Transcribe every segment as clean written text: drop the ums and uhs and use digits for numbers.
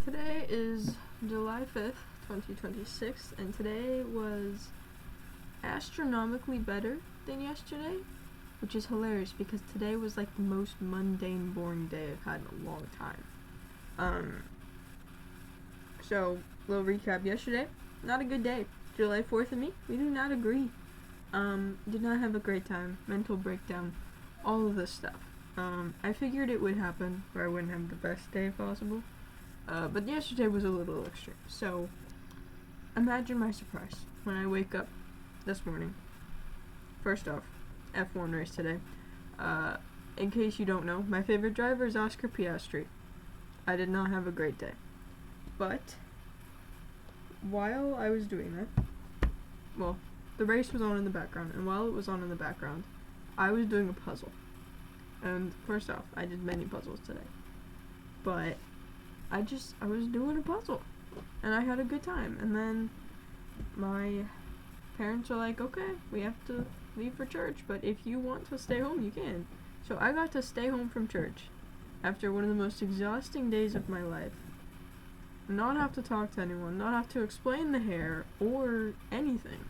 Today is July 5th, 2026, and today was astronomically better than yesterday, which is hilarious because today was like the most mundane, boring day I've had in a long time. So, little recap yesterday, not a good day. July 4th and me, we do not agree. Did not have a great time, mental breakdown, all of this stuff. I figured it would happen where I wouldn't have the best day possible. But yesterday was a little extreme. So, imagine my surprise when I wake up this morning. First off, F1 race today. In case you don't know, my favorite driver is Oscar Piastri. I did not have a great day. But, while I was doing that, well, the race was on in the background, and while it was on in the background, I was doing a puzzle. And first off, I did many puzzles today. But I was doing a puzzle, and I had a good time. And then my parents are like, okay, we have to leave for church, but if you want to stay home, you can. So I got to stay home from church after one of the most exhausting days of my life. Not have to talk to anyone, not have to explain the hair or anything.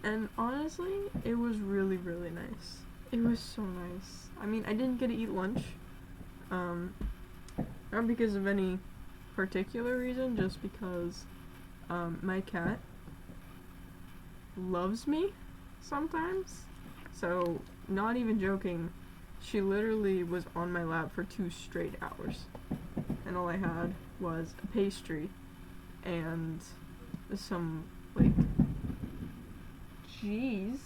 And honestly, it was really, really nice. It was so nice. I mean, I didn't get to eat lunch. Not because of any particular reason, just because my cat loves me sometimes. So, not even joking, she literally was on my lap for 2 straight hours. And all I had was a pastry and some, like, cheese,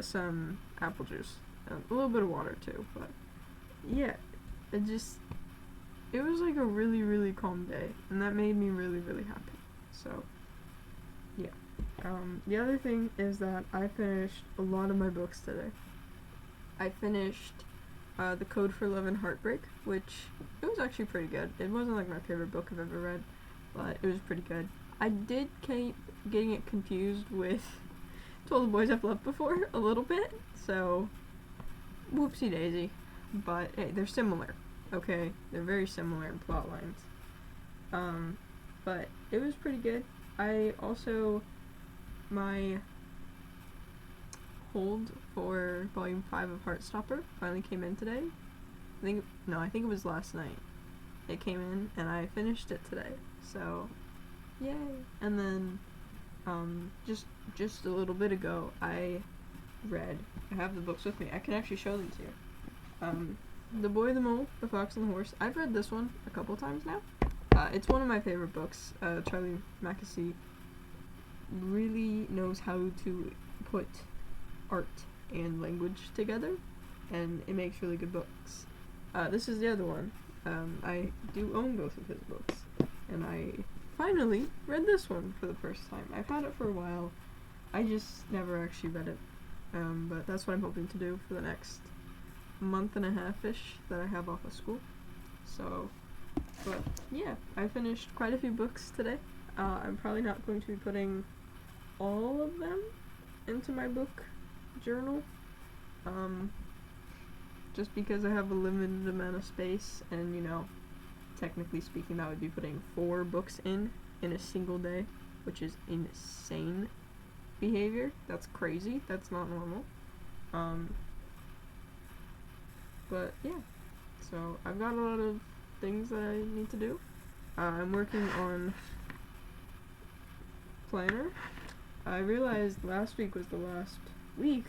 some apple juice, and a little bit of water too, but yeah, it was like a really, really calm day, and that made me really, really happy. So, yeah. The other thing is that I finished a lot of my books today. I finished The Code for Love and Heartbreak, which it was actually pretty good. It wasn't like my favorite book I've ever read, but it was pretty good. I did keep getting it confused with To All the Boys I've Loved Before a little bit, so whoopsie daisy. But hey, they're similar. Okay, they're very similar in plot lines. But it was pretty good. I also, my hold for volume 5 of Heartstopper finally came in today. I think it was last night. It came in and I finished it today. So, yay. And then, just a little bit ago, I have the books with me. I can actually show them to you. The Boy, the Mole, the Fox, and the Horse. I've read this one a couple times now. It's one of my favorite books. Charlie Mackesy really knows how to put art and language together, and it makes really good books. This is the other one. I do own both of his books, and I finally read this one for the first time. I've had it for a while. I just never actually read it, but that's what I'm hoping to do for the next month and a half-ish that I have off of school. So, but yeah, I finished quite a few books today. I'm probably not going to be putting all of them into my book journal, just because I have a limited amount of space, and technically speaking, that would be putting 4 books in a single day, which is insane behavior. That's crazy. That's not normal. But yeah, so I've got a lot of things that I need to do. I'm working on planner. I realized last week was the last week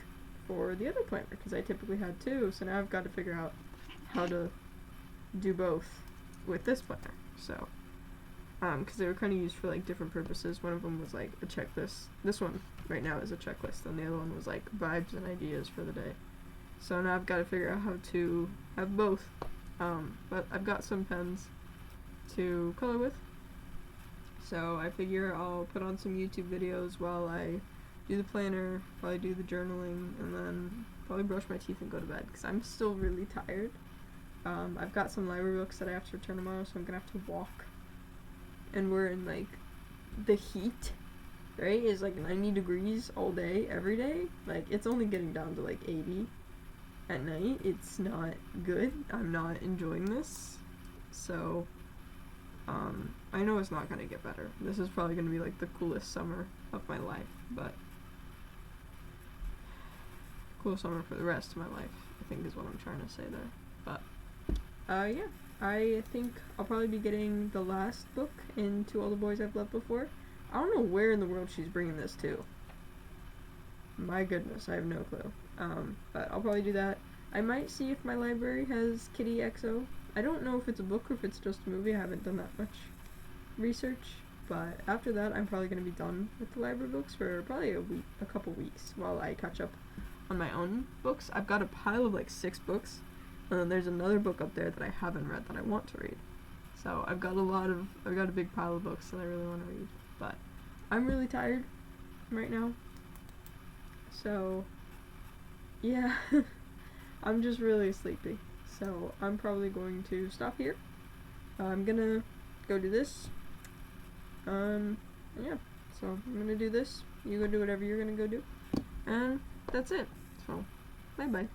for the other planner because I typically had 2, so now I've got to figure out how to do both with this planner. So, because they were kind of used for like different purposes. One of them was like a checklist. This one right now is a checklist, and the other one was like vibes and ideas for the day. So now I've got to figure out how to have both. But I've got some pens to color with. So I figure I'll put on some YouTube videos while I do the planner, while I do the journaling, and then probably brush my teeth and go to bed because I'm still really tired. I've got some library books that I have to return tomorrow, so I'm gonna have to walk. And we're in like the heat, right? It's like 90 degrees all day, every day. Like it's only getting down to like 80 at night. It's not good. I'm not enjoying this. So I know it's not gonna get better. This is probably gonna be like the coolest summer of my life, but cool summer for the rest of my life, I think is what I'm trying to say there. But yeah, I think I'll probably be getting the last book in To All the Boys I've Loved Before. I don't know where in the world she's bringing this to. My goodness, I have no clue. But I'll probably do that. I might see if my library has Kitty XO. I don't know if it's a book or if it's just a movie. I haven't done that much research. But after that, I'm probably going to be done with the library books for probably a couple weeks while I catch up on my own books. I've got a pile of like 6 books. And then there's another book up there that I haven't read that I want to read. So I've got a big pile of books that I really want to read. But I'm really tired right now. So yeah, I'm just really sleepy. So I'm probably going to stop here. I'm gonna go do this. Yeah. So I'm gonna do this. You go do whatever you're gonna go do. And that's it. So, bye bye.